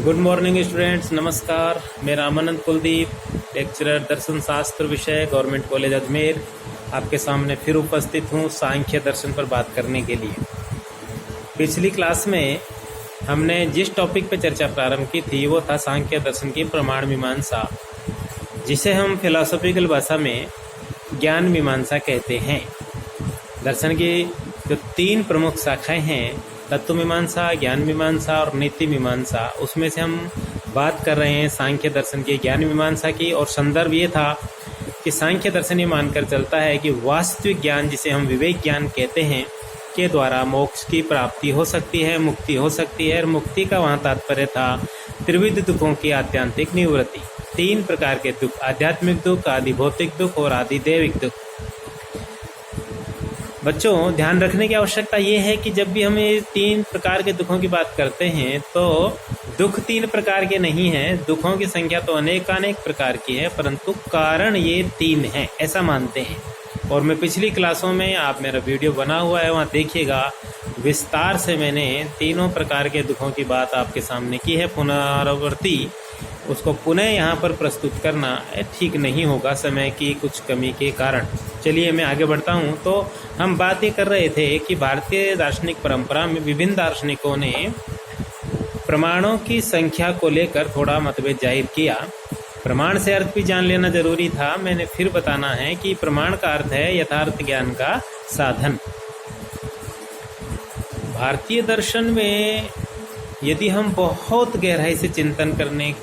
Good morning students, नमस्कार। मैं Ramanand Kuldeep, lecturer दर्शन शास्त्र विषय, गवर्नमेंट कॉलेज अजमेर, आपके सामने फिर उपस्थित हूँ सांख्य दर्शन पर बात करने के लिए। पिछली क्लास में हमने जिस टॉपिक पर चर्चा प्रारंभ की थी वो था सांख्य दर्शन की प्रमाण मीमांसा, जिसे हम फिलॉसफिकल भाषा में ज्ञान मीमांसा कहते हैं। दर्शन की जो तीन प्रमुख शाखाएं हैं, तत्व मीमांसा, ज्ञान मीमांसा और नीति मीमांसा, उसमें से हम बात कर रहे हैं सांख्य दर्शन की ज्ञान मीमांसा की। और संदर्भ ये था कि सांख्य दर्शन ये मानकर चलता है कि वास्तविक ज्ञान, जिसे हम विवेक ज्ञान कहते हैं, के द्वारा मोक्ष की प्राप्ति हो सकती है, मुक्ति हो सकती है। और मुक्ति का वहाँ तात्पर्य था त्रिविध दुखों की आत्यंतिक निवृत्ति। तीन प्रकार के दुख, आध्यात्मिक दुख, आदि भौतिक दुख और आदि दैविक दुख। बच्चों, ध्यान रखने की आवश्यकता ये है कि जब भी हम ये तीन प्रकार के दुखों की बात करते हैं तो दुख तीन प्रकार के नहीं हैं। दुखों की संख्या तो अनेक प्रकार की है, परंतु कारण ये तीन हैं, ऐसा मानते हैं। और मैं पिछली क्लासों में, आप मेरा वीडियो बना हुआ है वहाँ देखिएगा, विस्तार से मैंने तीनों प्रकार के दुखों की बात आपके सामने की है। पुनरावृत्ति उसको पुनः यहाँ पर प्रस्तुत करना ठीक नहीं होगा समय की कुछ कमी के कारण। चलिए मैं आगे बढ़ता हूँ। तो हम बात ये कर रहे थे कि भारतीय दार्शनिक परंपरा में विभिन्न दार्शनिकों ने प्रमाणों की संख्या को लेकर थोड़ा मतभेद जाहिर किया। प्रमाण से अर्थ भी जान लेना जरूरी था। मैंने फिर बताना है कि प्रमाण का अर्थ है यथार्थ ज्ञान का साधन। भारतीय दर्शन में यदि हम बहुत गहराई से चिंतन करने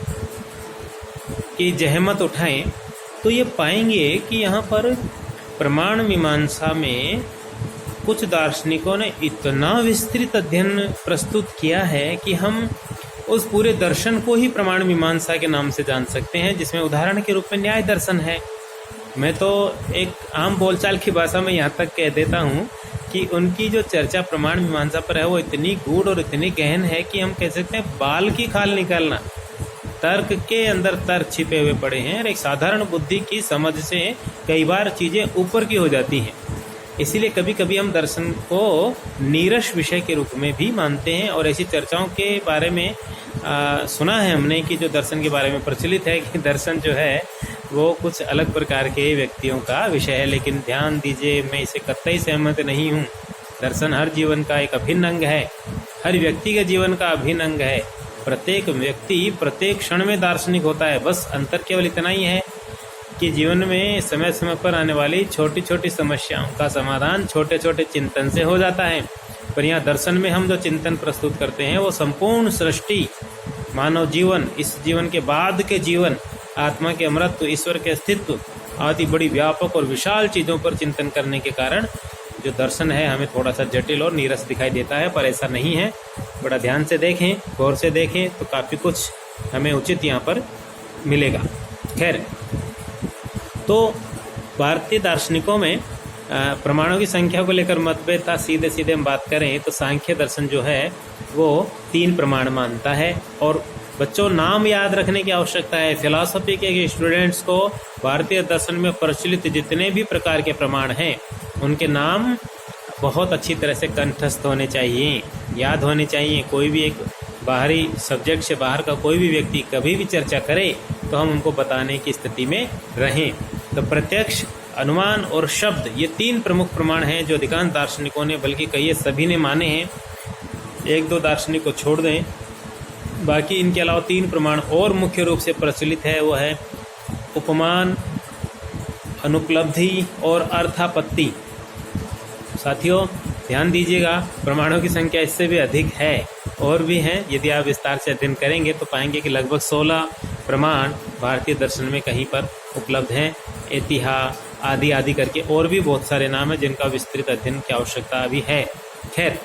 की जहमत उठाएं तो ये पाएंगे कि यहाँ पर प्रमाण मीमांसा में कुछ दार्शनिकों ने इतना विस्तृत अध्ययन प्रस्तुत किया है कि हम उस पूरे दर्शन को ही प्रमाण मीमांसा के नाम से जान सकते हैं, जिसमें उदाहरण के रूप में न्याय दर्शन है। मैं तो एक आम बोलचाल की भाषा में यहाँ तक कह देता हूँ कि उनकी जो चर्चा प्रमाण मीमांसा पर है वो इतनी गूढ़ और इतनी गहन है कि हम कह सकते हैं बाल की खाल निकालना। तर्क के अंदर तर्क छिपे हुए पड़े हैं और एक साधारण बुद्धि की समझ से कई बार चीज़ें ऊपर की हो जाती हैं। इसीलिए कभी कभी हम दर्शन को नीरस विषय के रूप में भी मानते हैं। और ऐसी चर्चाओं के बारे में सुना है हमने कि जो दर्शन के बारे में प्रचलित है कि दर्शन जो है वो कुछ अलग प्रकार के व्यक्तियों का विषय है। लेकिन ध्यान दीजिए, मैं इसे कतई सहमत नहीं हूँ। दर्शन हर जीवन का एक अभिन्न अंग है, हर व्यक्ति के जीवन का अभिन्न अंग है। प्रत्येक व्यक्ति प्रत्येक क्षण में दार्शनिक होता है। बस अंतर केवल इतना ही है कि जीवन में समय समय पर आने वाली छोटी छोटी समस्याओं का समाधान छोटे छोटे चिंतन से हो जाता है। पर यहाँ दर्शन में हम जो चिंतन प्रस्तुत करते हैं वो संपूर्ण सृष्टि, मानव जीवन, इस जीवन के बाद के जीवन, आत्मा के अमरत्व, ईश्वर के अस्तित्व आदि बड़ी व्यापक और विशाल चीज़ों पर चिंतन करने के कारण जो दर्शन है हमें थोड़ा सा जटिल और नीरस दिखाई देता है। पर ऐसा नहीं है। बड़ा ध्यान से देखें, गौर से देखें तो काफ़ी कुछ हमें उचित यहाँ पर मिलेगा। खैर, तो भारतीय दार्शनिकों में प्रमाणों की संख्या को लेकर मतभेद था। सीधे सीधे हम बात करें तो सांख्य दर्शन जो है वो तीन प्रमाण मानता है। और बच्चों, नाम याद रखने की आवश्यकता है। फिलॉसफी के स्टूडेंट्स को भारतीय दर्शन में प्रचलित जितने भी प्रकार के प्रमाण हैं उनके नाम बहुत अच्छी तरह से कंठस्थ होने चाहिए, याद होने चाहिए। कोई भी एक बाहरी सब्जेक्ट से बाहर का कोई भी व्यक्ति कभी भी चर्चा करे तो हम उनको बताने की स्थिति में रहें। तो प्रत्यक्ष, अनुमान और शब्द, ये तीन प्रमुख प्रमाण हैं जो अधिकांश दार्शनिकों ने, बल्कि कई सभी ने माने हैं। एक दो दार्शनिक को छोड़ दें, बाकी इनके अलावा तीन प्रमाण और मुख्य रूप से प्रचलित है। वो है उपमान, अनुपलब्धि और अर्थापत्ति। साथियों, ध्यान दीजिएगा, प्रमाणों की संख्या इससे भी अधिक है और भी हैं। यदि आप विस्तार से अध्ययन करेंगे तो पाएंगे कि लगभग 16 प्रमाण भारतीय दर्शन में कहीं पर उपलब्ध हैं। इतिहास आदि आदि करके और भी बहुत सारे नाम हैं जिनका विस्तृत अध्ययन की आवश्यकता अभी है। खैर,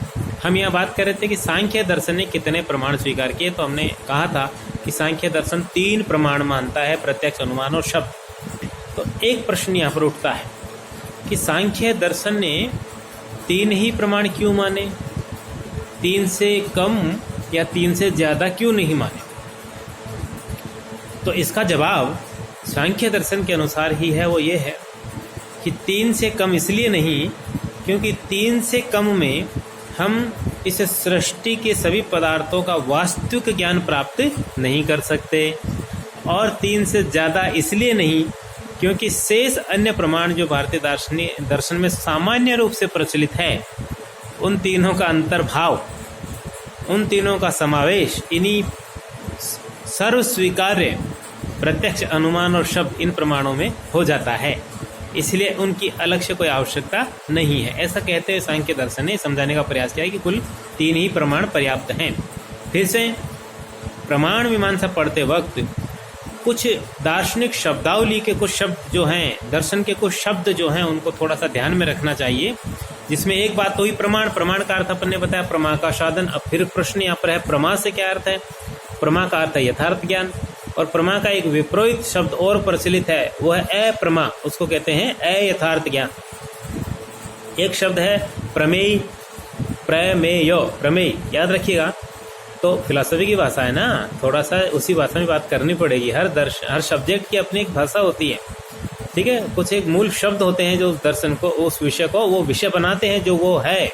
हम यहाँ बात कर रहे थे कि सांख्य दर्शन ने कितने प्रमाण स्वीकार किए। तो हमने कहा था कि सांख्य दर्शन तीन प्रमाण मानता है, प्रत्यक्ष, अनुमान और शब्द। तो एक प्रश्न यहाँ पर उठता है कि सांख्य दर्शन ने तीन ही प्रमाण क्यों माने, तीन से कम या तीन से ज़्यादा क्यों नहीं माने? तो इसका जवाब सांख्य दर्शन के अनुसार ही है। वो ये है कि तीन से कम इसलिए नहीं क्योंकि तीन से कम में हम इस सृष्टि के सभी पदार्थों का वास्तविक ज्ञान प्राप्त नहीं कर सकते, और 3 से ज़्यादा इसलिए नहीं क्योंकि शेष अन्य प्रमाण जो भारतीय दर्शन में सामान्य रूप से प्रचलित है, उन तीनों का अंतर्भाव, उन तीनों का समावेश इन्हीं सर्व स्वीकार्य प्रत्यक्ष, अनुमान और शब्द इन प्रमाणों में हो जाता है, इसलिए उनकी अलग से कोई आवश्यकता नहीं है। ऐसा कहते हुए सांख्य दर्शन ने समझाने का प्रयास किया कि कुल 3 ही प्रमाण पर्याप्त हैं। फिर से प्रमाण मीमांसा पढ़ते वक्त कुछ दार्शनिक शब्दावली के कुछ शब्द जो हैं, दर्शन के कुछ शब्द जो हैं, उनको थोड़ा सा ध्यान में रखना चाहिए। जिसमें एक बात तो हुई प्रमाण का अर्थ अपन ने बताया, प्रमा का साधन। अब फिर प्रश्न यहाँ पर है, प्रमा से क्या अर्थ है? प्रमा का अर्थ है यथार्थ ज्ञान, और प्रमा का एक विपरीत शब्द और प्रचलित है, वो है अप्रमा, उसको कहते हैं अयथार्थ ज्ञान। एक शब्द है प्रमेय, प्रमेय, याद रखिएगा। तो फिलॉसफी की भाषा है ना, थोड़ा सा उसी भाषा में बात करनी पड़ेगी। हर सब्जेक्ट की अपनी एक भाषा होती है, ठीक है। कुछ एक मूल शब्द होते हैं जो दर्शन को, उस विषय को वो विषय बनाते हैं जो वो है।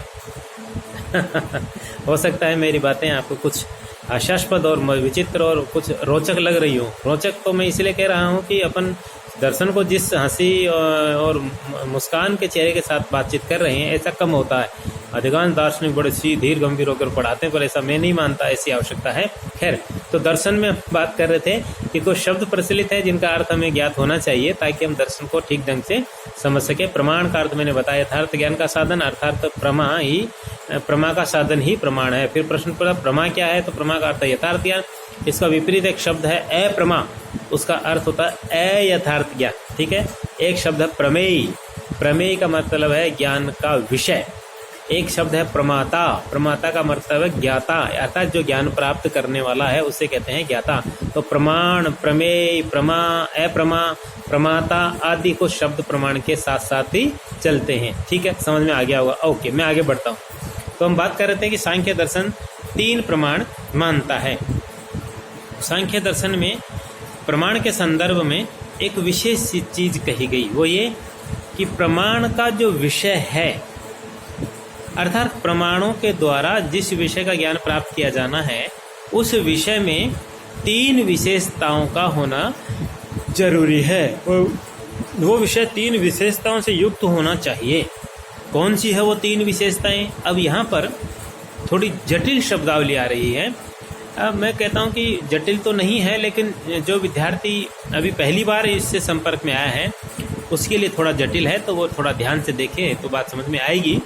हो सकता है मेरी बातें आपको कुछ हास्यास्पद और विचित्र और कुछ रोचक लग रही हो। रोचक तो मैं इसलिए कह रहा हूँ कि अपन दर्शन को जिस हंसी और मुस्कान के चेहरे के साथ बातचीत कर रहे हैं, ऐसा कम होता है। अधिकांश दार्शनिक बड़े धीर गंभीर होकर पढ़ाते हैं, पर ऐसा मैं नहीं मानता, ऐसी आवश्यकता है। खैर, तो दर्शन में बात कर रहे थे कि कुछ शब्द प्रचलित है जिनका अर्थ हमें ज्ञात होना चाहिए ताकि हम दर्शन को ठीक ढंग से समझ सके। प्रमाण का अर्थ मैंने बताया, यथार्थ ज्ञान का साधन, अर्थात प्रमा का साधन ही प्रमाण है। फिर प्रश्न पड़ा प्रमा क्या है, तो प्रमा का अर्थ है यथार्थ ज्ञान। इसका विपरीत एक शब्द है अप्रमा, उसका अर्थ होता है अयथार्थ ज्ञान, ठीक है। एक शब्द है प्रमेय, प्रमेय का मतलब है ज्ञान का विषय। एक शब्द है प्रमाता, प्रमाता का मतलब है ज्ञाता, अर्थात जो ज्ञान प्राप्त करने वाला है उसे कहते हैं ज्ञाता। तो प्रमाण, प्रमेय, प्रमा, अप्रमा, प्रमाता आदि कुछ शब्द प्रमाण के साथ साथ ही चलते हैं, ठीक है। समझ में आ गया होगा। ओके, मैं आगे बढ़ता हूँ। तो हम बात कर रहे थे कि सांख्य दर्शन 3 प्रमाण मानता है। सांख्य दर्शन में प्रमाण के संदर्भ में एक विशेष चीज कही गई, वो ये कि प्रमाण का जो विषय है, अर्थात प्रमाणों के द्वारा जिस विषय का ज्ञान प्राप्त किया जाना है, उस विषय में 3 विशेषताओं का होना जरूरी है। वो विषय 3 विशेषताओं से युक्त होना चाहिए। कौन सी है वो 3 विशेषताएं? अब यहाँ पर थोड़ी जटिल शब्दावली आ रही है। अब मैं कहता हूँ कि जटिल तो नहीं है, लेकिन जो विद्यार्थी अभी पहली बार इससे संपर्क में आया है उसके लिए थोड़ा जटिल है, तो वो थोड़ा ध्यान से देखे तो बात समझ में आएगी।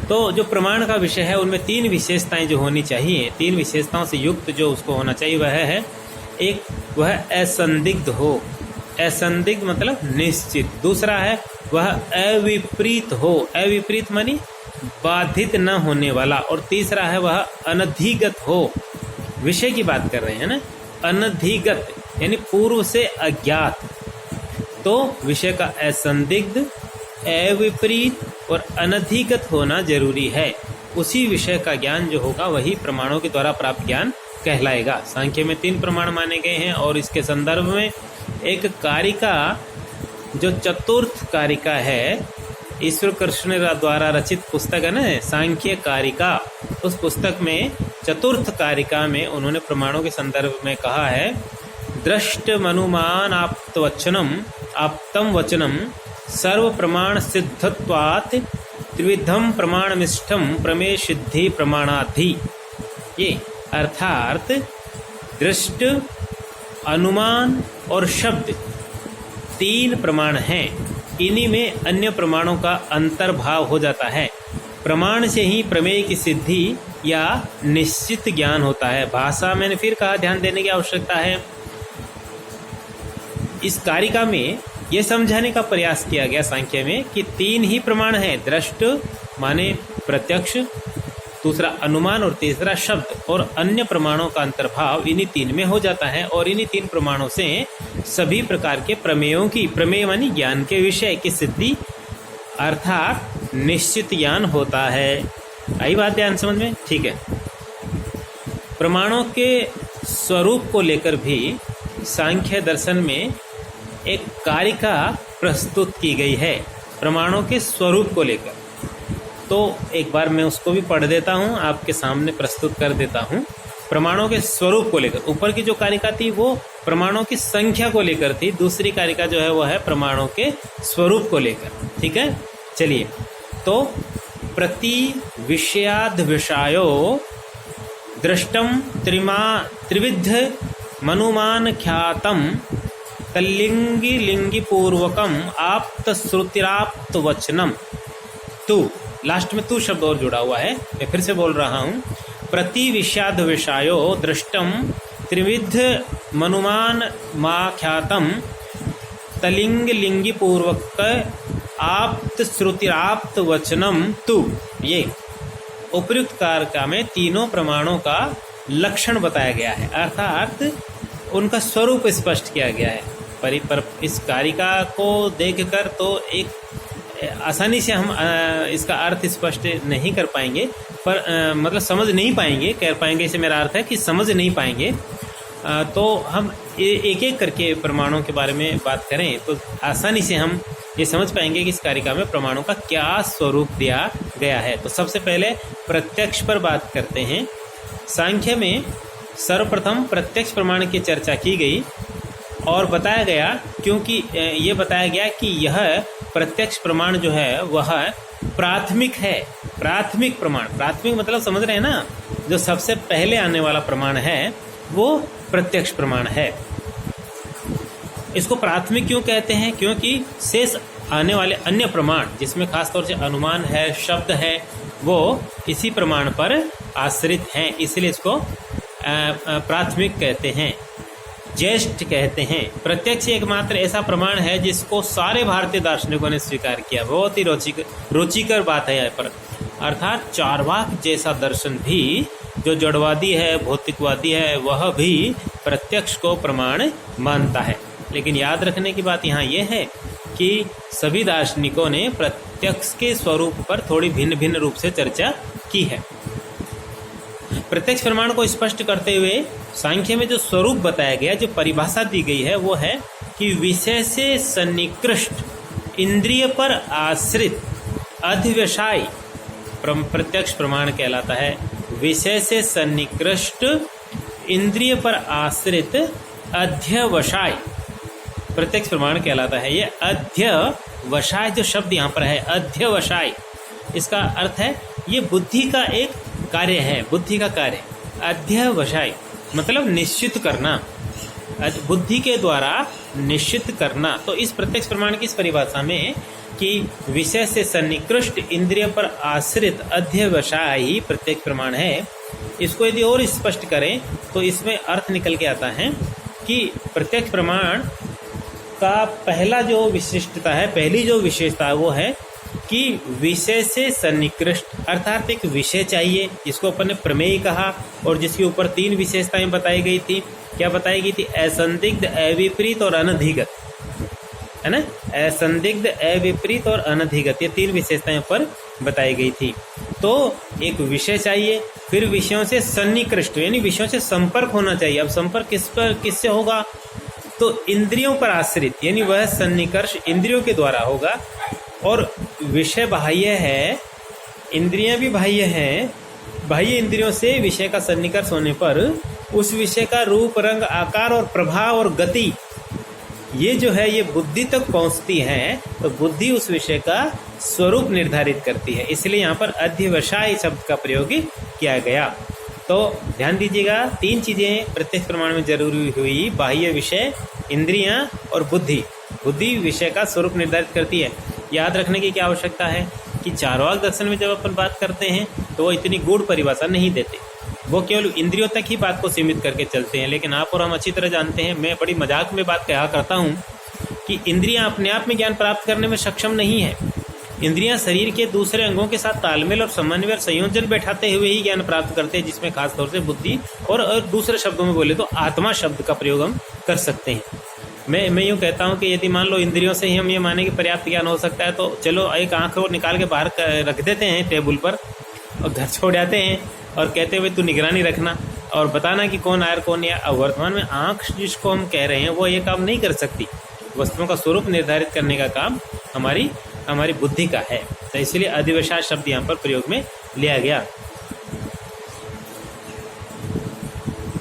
तो जो प्रमाण का विषय है उनमें 3 विशेषताएं जो होनी चाहिए, 3 विशेषताओं से युक्त जो उसको होना चाहिए वह है, एक वह असंदिग्ध हो, असंदिग्ध मतलब निश्चित। दूसरा है वह अविपरीत हो, अविपरीत मानी बाधित न होने वाला। और तीसरा है वह अनधिगत हो, विषय की बात कर रहे हैं ना, अनधिगत यानी पूर्व से अज्ञात। तो विषय का असंदिग्ध, अविपरीत और अनधिगत होना जरूरी है। उसी विषय का ज्ञान जो होगा वही प्रमाणों के द्वारा प्राप्त ज्ञान कहलाएगा। सांख्य में 3 प्रमाण माने गए हैं, और इसके संदर्भ में एक कारिका, जो चतुर्थ कारिका है, ईश्वर कृष्ण द्वारा रचित पुस्तक है ना सांख्य कारिका, उस पुस्तक में चतुर्थ कारिका में उन्होंने प्रमाणों के संदर्भ में कहा है, दृष्ट मनुमान आप्तम वचनम सर्व प्रमाण सिद्धत्वात् त्रिविधम प्रमाणमिष्ठम प्रमेय सिद्धि प्रमाणाधि। ये अर्थात दृष्ट, अनुमान और शब्द 3 प्रमाण हैं। इन्हीं में अन्य प्रमाणों का अंतर्भाव हो जाता है। प्रमाण से ही प्रमेय की सिद्धि या निश्चित ज्ञान होता है। भाषा मैंने फिर कहा ध्यान देने की आवश्यकता है। इस कारिका में यह समझाने का प्रयास किया गया सांख्य में कि 3 ही प्रमाण हैं, दृष्ट माने प्रत्यक्ष, दूसरा अनुमान और तीसरा शब्द, और अन्य प्रमाणों का अंतर्भाव इन्हीं 3 में हो जाता है। और इन्हीं 3 प्रमाणों से सभी प्रकार के प्रमेयों की, प्रमेय मानी ज्ञान के विषय की सिद्धि अर्थात निश्चित ज्ञान होता है। आई बात ध्यान समझ में? ठीक है। प्रमाणों के स्वरूप को लेकर भी सांख्य दर्शन में एक कारिका प्रस्तुत की गई है, प्रमाणों के स्वरूप को लेकर। तो एक बार मैं उसको भी पढ़ देता हूँ, आपके सामने प्रस्तुत कर देता हूँ। प्रमाणों के स्वरूप को लेकर, ऊपर की जो कारिका थी वो प्रमाणों की संख्या को लेकर थी, दूसरी कारिका जो है वो है प्रमाणों के स्वरूप को लेकर। ठीक है, चलिए। तो प्रति विषयाद विषयो दृष्टम त्रिविध मनुमान ख्यातम तल्लिंगी लिंगी पूर्वकम आप्त श्रुतिराप्त वचनम। तू, लास्ट में तू शब्द और जुड़ा हुआ है, मैं फिर से बोल रहा हूँ। प्रति विषयाद विषयो दृष्टम त्रिविध मनुमान माख्यातम तलिंग लिंगी पूर्वक आप्त श्रुतिराप्त वचनम तु। ये उपर्युक्त कारिका में तीनों प्रमाणों का लक्षण बताया गया है, अर्थात उनका स्वरूप स्पष्ट किया गया है। पर इस कारिका को देखकर तो एक आसानी से हम इसका अर्थ स्पष्ट नहीं कर पाएंगे, पर मतलब समझ नहीं पाएंगे, कर पाएंगे इसे मेरा अर्थ है कि समझ नहीं पाएंगे। तो हम एक एक करके प्रमाणों के बारे में बात करें तो आसानी से हम ये समझ पाएंगे कि इस कारिका में प्रमाणों का क्या स्वरूप दिया गया है। तो सबसे पहले प्रत्यक्ष पर बात करते हैं। सांख्य में सर्वप्रथम प्रत्यक्ष प्रमाण की चर्चा की गई और बताया गया, क्योंकि ये बताया गया कि यह प्रत्यक्ष प्रमाण जो है वह प्राथमिक है। प्राथमिक प्रमाण, प्राथमिक मतलब समझ रहे हैं ना, जो सबसे पहले आने वाला प्रमाण है वो प्रत्यक्ष प्रमाण है। इसको प्राथमिक क्यों कहते हैं? क्योंकि शेष आने वाले अन्य प्रमाण जिसमें खासतौर से अनुमान है, शब्द है, वो इसी प्रमाण पर आश्रित हैं, इसलिए इसको प्राथमिक कहते हैं, ज्येष्ठ कहते हैं। प्रत्यक्ष एकमात्र ऐसा प्रमाण है जिसको सारे भारतीय दार्शनिकों ने स्वीकार किया। बहुत ही रुचिकर बात है यहाँ पर। अर्थात चार्वाक जैसा दर्शन भी, जो जड़वादी है, भौतिकवादी है, वह भी प्रत्यक्ष को प्रमाण मानता है। लेकिन याद रखने की बात यहाँ यह है कि सभी दार्शनिकों ने प्रत्यक्ष के स्वरूप पर थोड़ी भिन्न भिन्न रूप से चर्चा की है। प्रत्यक्ष प्रमाण को स्पष्ट करते हुए सांख्य में जो स्वरूप बताया गया, जो परिभाषा दी गई है, वो है कि विषय से सन्निकृष्ट इंद्रिय पर आश्रित अध्यवसाय प्रत्यक्ष प्रमाण कहलाता है। विषय से सन्निकृष्ट इंद्रिय पर आश्रित अध्यवसाय प्रत्यक्ष प्रमाण कहलाता है। ये अध्यवसाय जो शब्द यहाँ पर है, अध्यवसाय, इसका अर्थ है ये बुद्धि का एक कार्य है, बुद्धि का कार्य। अध्यवसाय मतलब निश्चित करना, बुद्धि के द्वारा निश्चित करना। तो इस प्रत्यक्ष प्रमाण की इस परिभाषा में कि विषय से सन्निकृष्ट इंद्रिय पर आश्रित अध्यवसाय ही प्रत्यक्ष प्रमाण है, इसको यदि और स्पष्ट करें तो इसमें अर्थ निकल के आता है कि प्रत्यक्ष प्रमाण का पहला जो विशिष्टता है, पहली जो विशेषता है वो है कि विषय से सन्निकृष्ट, अर्थात एक विषय चाहिए जिसको अपन ने प्रमेय कहा और जिसके ऊपर तीन विशेषताएं बताई गई थी। क्या बताई गई थी? असंदिग्ध, अविपरीत और अनधिगत, है ना। असंदिग्ध, अविपरीत और अनधिगत, ये तीन विशेषताएं पर बताई गई थी। तो एक विषय चाहिए, फिर विषयों से सन्निकृष्ट यानी विषयों से संपर्क होना चाहिए। अब संपर्क किससे होगा? तो इंद्रियों पर आश्रित, यानी वह सन्निकर्ष इंद्रियों के द्वारा होगा। और विषय बाह्य है, इंद्रियां भी बाह्य हैं, बाह्य इंद्रियों से विषय का सन्निकर्ष होने पर उस विषय का रूप, रंग, आकार और प्रभाव और गति, ये जो है ये बुद्धि तक पहुंचती है। तो बुद्धि उस विषय का स्वरूप निर्धारित करती है, इसलिए यहाँ पर अध्यवसाय शब्द का प्रयोग किया गया। तो ध्यान दीजिएगा, तीन चीजें प्रत्यक्ष प्रमाण में जरूरी हुई, बाह्य विषय, इंद्रियां और बुद्धि। बुद्धि विषय का स्वरूप निर्धारित करती है। याद रखने की क्या आवश्यकता है कि चार्वाक दर्शन में जब अपन बात करते हैं तो वो इतनी गूढ़ परिभाषा नहीं देते, वो केवल इंद्रियों तक ही बात को सीमित करके चलते हैं। लेकिन आप और हम अच्छी तरह जानते हैं, मैं बड़ी मजाक में बात कहा करता हूँ कि इंद्रियां अपने आप में ज्ञान प्राप्त करने में सक्षम नहीं है। इंद्रियां शरीर के दूसरे अंगों के साथ तालमेल और समन्वय और संयोजन बैठाते हुए ही ज्ञान प्राप्त करते हैं, जिसमें खास तौर से बुद्धि और दूसरे शब्दों में बोले तो आत्मा शब्द का प्रयोग हम कर सकते हैं। मैं यूँ कहता हूँ कि यदि मान लो इंद्रियों से ही हम ये माने कि पर्याप्त ज्ञान हो सकता है, तो चलो एक आँख को निकाल के बाहर रख देते हैं टेबल पर और घर छोड़ जाते हैं और कहते हुए तू निगरानी रखना और बताना कि कौन आया कौन नहीं आया। वर्तमान में आँख जिसको हम कह रहे हैं वो ये काम नहीं कर सकती। वस्तुओं का स्वरूप निर्धारित करने का काम हमारी हमारी बुद्धि का है, तो इसलिए अधिवसाय शब्द यहाँ पर प्रयोग में लिया गया।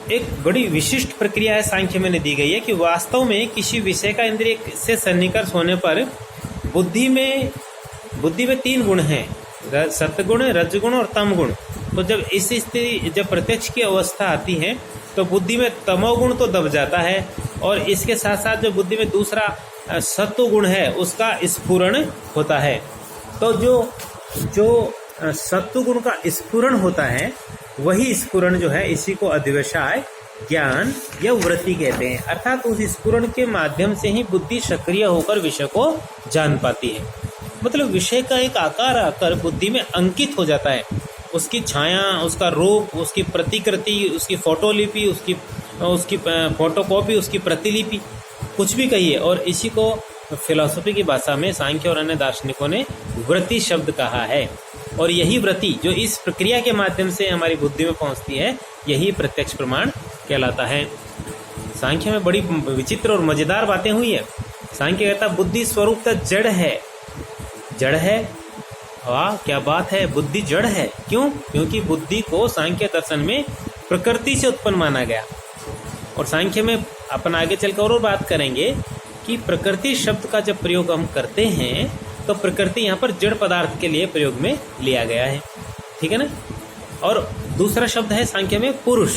एक बड़ी विशिष्ट प्रक्रिया है सांख्य में दी गई है कि वास्तव में किसी विषय का इंद्रिय से सन्निकर्ष होने पर बुद्धि में 3 गुण हैं, सत्गुण, रजगुण और तमगुण। तो जब इस स्थिति, जब प्रत्यक्ष की अवस्था आती है तो बुद्धि में तमोगुण तो दब जाता है, और इसके साथ साथ जो बुद्धि में दूसरा सत्व गुण है उसका स्फुरण होता है। तो जो सत्व गुण का स्फुरण होता है, वही स्फुरण जो है इसी को अधिवसाय ज्ञान या वृत्ति कहते हैं। अर्थात उस स्फुरण के माध्यम से ही बुद्धि सक्रिय होकर विषय को जान पाती है। मतलब विषय का एक आकार आकर बुद्धि में अंकित हो जाता है, उसकी छाया, उसका रूप, उसकी प्रतिकृति, उसकी फोटोलिपि, उसकी फोटोकॉपी, उसकी प्रतिलिपि, कुछ भी कहिए। और इसी को फिलॉसफी की भाषा में सांख्य और अन्य दार्शनिकों ने वृत्ति शब्द कहा है। और यही वृत्ति जो इस प्रक्रिया के माध्यम से हमारी बुद्धि में पहुंचती है, यही प्रत्यक्ष प्रमाण कहलाता है। सांख्य में बड़ी विचित्र और मजेदार बातें हुई है। सांख्य कहता बुद्धि स्वरूपतः जड़ है। जड़ है, वाह क्या बात है, बुद्धि जड़ है। क्यों? क्योंकि बुद्धि को सांख्य दर्शन में प्रकृति से उत्पन्न माना गया। और सांख्य में अपन आगे चलकर और बात करेंगे कि प्रकृति शब्द का जब प्रयोग हम करते हैं तो प्रकृति यहाँ पर जड़ पदार्थ के लिए प्रयोग में लिया गया है, ठीक है ना। और दूसरा शब्द है सांख्य में पुरुष।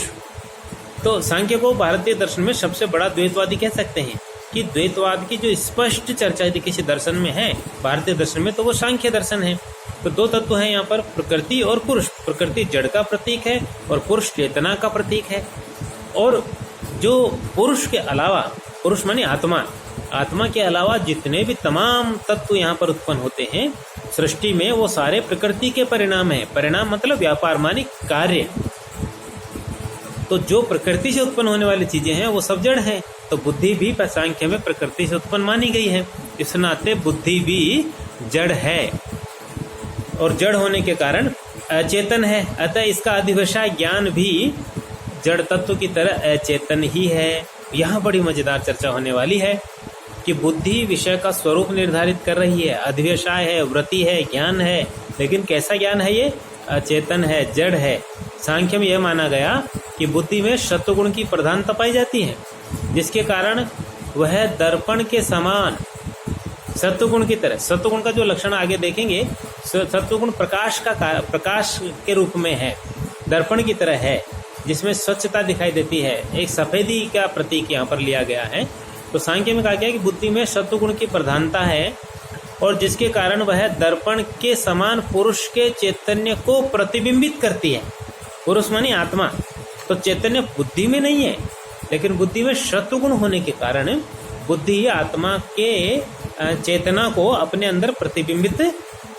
तो सांख्य को भारतीय दर्शन में सबसे बड़ा द्वैतवादी कह सकते हैं कि द्वैतवाद की जो स्पष्ट चर्चा यदि किसी दर्शन में है भारतीय दर्शन में, तो वो सांख्य दर्शन है। तो 2 तत्व हैं यहाँ पर, प्रकृति और पुरुष। प्रकृति जड़ का प्रतीक है और पुरुष चेतना का प्रतीक है। और जो पुरुष के अलावा, पुरुष माने आत्मा, आत्मा के अलावा जितने भी तमाम तत्व यहाँ पर उत्पन्न होते हैं सृष्टि में, वो सारे प्रकृति के परिणाम है। परिणाम मतलब व्यापार माने कार्य। तो जो प्रकृति से उत्पन्न होने वाली चीजें हैं वो सब जड़ हैं। तो बुद्धि भी सांख्य में प्रकृति से उत्पन्न मानी गई है। इस नाते बुद्धि भी जड़ है और जड़ होने के कारण अचेतन है। अतः इसका अधिवसाय ज्ञान भी जड़ तत्व की तरह अचेतन ही है। यहाँ बड़ी मजेदार चर्चा होने वाली है कि बुद्धि विषय का स्वरूप निर्धारित कर रही है, अधिवसाय है, वृत्ति है, ज्ञान है, लेकिन कैसा ज्ञान है? ये अचेतन है, जड़ है। सांख्य में यह माना गया कि बुद्धि में सत्वगुण की प्रधानता पाई जाती है, जिसके कारण वह दर्पण के समान सत्वगुण की तरह, सत्वगुण का जो लक्षण आगे देखेंगे, सत्वगुण प्रकाश के रूप में है, दर्पण की तरह है, जिसमें स्वच्छता दिखाई देती है। एक सफेदी का प्रतीक यहाँ पर लिया गया है। तो सांख्य में कहा गया कि बुद्धि में सत्वगुण की प्रधानता है और जिसके कारण वह दर्पण के समान पुरुष के चैतन्य को प्रतिबिंबित करती है। पुरुष मानी आत्मा, तो चैतन्य बुद्धि में नहीं है, लेकिन बुद्धि में सत्वगुण होने के कारण बुद्धि आत्मा के चेतना को अपने अंदर प्रतिबिंबित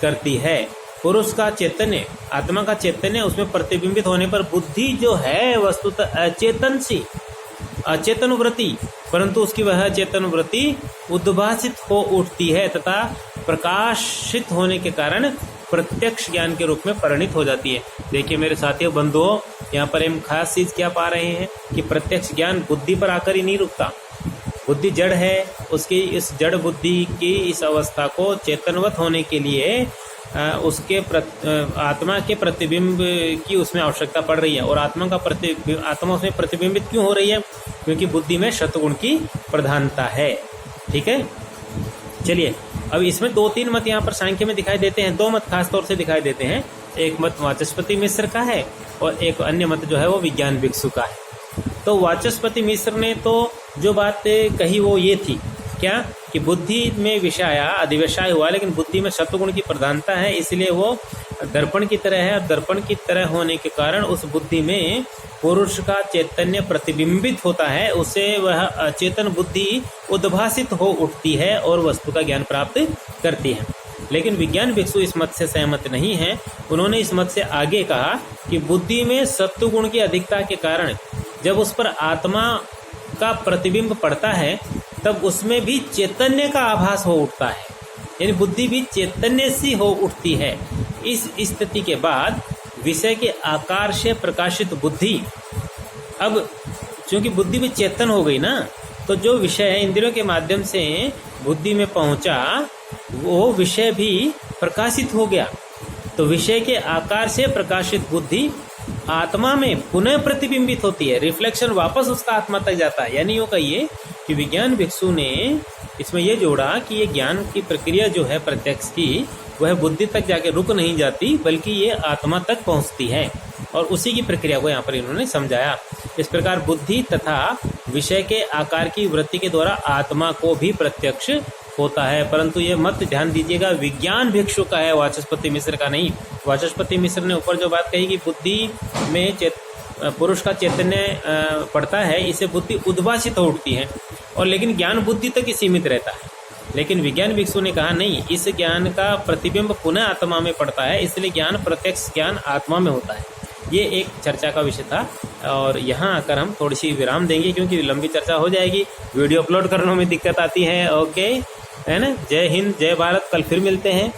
करती है। पुरुष का चैतन्य, आत्मा का चैतन्य उसमें प्रतिबिंबित होने पर बुद्धि जो है वस्तुतः अचेतन सी, अचेतन वृत्ति, परंतु उसकी वह चेतन वृत्ति उद्भासित हो उठती है तथा प्रकाशित होने के कारण प्रत्यक्ष ज्ञान के रूप में परिणित हो जाती है। देखिए मेरे साथियों बंधुओं, यहाँ पर हम खास चीज क्या पा रहे हैं कि प्रत्यक्ष ज्ञान बुद्धि पर आकर ही नहीं रुकता। बुद्धि जड़ है, उसकी इस जड़ बुद्धि की इस अवस्था को चेतनवत होने के लिए उसके आत्मा के प्रतिबिंब की उसमें आवश्यकता पड़ रही है। और आत्मा उसमें प्रतिबिंबित क्यों हो रही है? क्योंकि बुद्धि में सत्वगुण की प्रधानता है। ठीक है, चलिए अब इसमें 2-3 मत यहाँ पर सांख्य में दिखाई देते हैं। 2 मत खास तौर से दिखाई देते हैं। एक मत वाचस्पति मिश्र का है और एक अन्य मत जो है वो विज्ञान भिक्षु का है। तो वाचस्पति मिश्र ने तो जो बात कही वो ये थी क्या कि बुद्धि में विषय आया, अधिवसाय हुआ, लेकिन बुद्धि में सत्वगुण की प्रधानता है, इसलिए वो दर्पण की तरह है। और दर्पण की तरह होने के कारण उस बुद्धि में पुरुष का चैतन्य प्रतिबिंबित होता है, उससे वह अचेतन बुद्धि उद्भासित हो उठती है और वस्तु का ज्ञान प्राप्त करती है। लेकिन विज्ञान भिक्षु इस मत से सहमत नहीं है। उन्होंने इस मत से आगे कहा कि बुद्धि में सत्वगुण की अधिकता के कारण जब उस पर आत्मा का प्रतिबिंब पड़ता है तब उसमें भी चैतन्य का आभास हो उठता है, यानी बुद्धि भी चैतन्य सी हो उठती है। इस स्थिति के बाद विषय के आकार से प्रकाशित बुद्धि, अब क्योंकि बुद्धि भी चेतन हो गई ना, तो जो विषय है इंद्रियों के माध्यम से बुद्धि में पहुंचा वो विषय भी प्रकाशित हो गया। तो विषय के आकार से प्रकाशित बुद्धि आत्मा में पुनः प्रतिबिंबित होती है, रिफ्लेक्शन वापस उसका आत्मा तक जाता है। यानी यूँ कहिए कि विज्ञान भिक्षु ने इसमें यह जोड़ा कि ये ज्ञान की प्रक्रिया जो है प्रत्यक्ष की, वह बुद्धि तक जाके रुक नहीं जाती, बल्कि ये आत्मा तक पहुंचती है, और उसी की प्रक्रिया को यहाँ पर इन्होंने समझाया। इस प्रकार बुद्धि तथा विषय के आकार की वृत्ति के द्वारा आत्मा को भी प्रत्यक्ष होता है। परंतु ये मत ध्यान दीजिएगा, विज्ञान भिक्षु का है, वाचस्पति मिश्र का नहीं। वाचस्पति मिश्र ने ऊपर जो बात कही कि बुद्धि में पुरुष का चैतन्य पड़ता है, इसे बुद्धि उद्भासित हो उठती है, और लेकिन ज्ञान बुद्धि तक ही सीमित रहता है। लेकिन विज्ञान भिक्षु ने कहा नहीं, इस ज्ञान का प्रतिबिंब पुनः आत्मा में पड़ता है, इसलिए ज्ञान प्रत्यक्ष ज्ञान आत्मा में होता है। ये एक चर्चा का विषय था, और यहाँ आकर हम थोड़ी सी विराम देंगे क्योंकि लंबी चर्चा हो जाएगी, वीडियो अपलोड करने में दिक्कत आती है। ओके, है ना। जय हिंद, जय भारत। कल फिर मिलते हैं।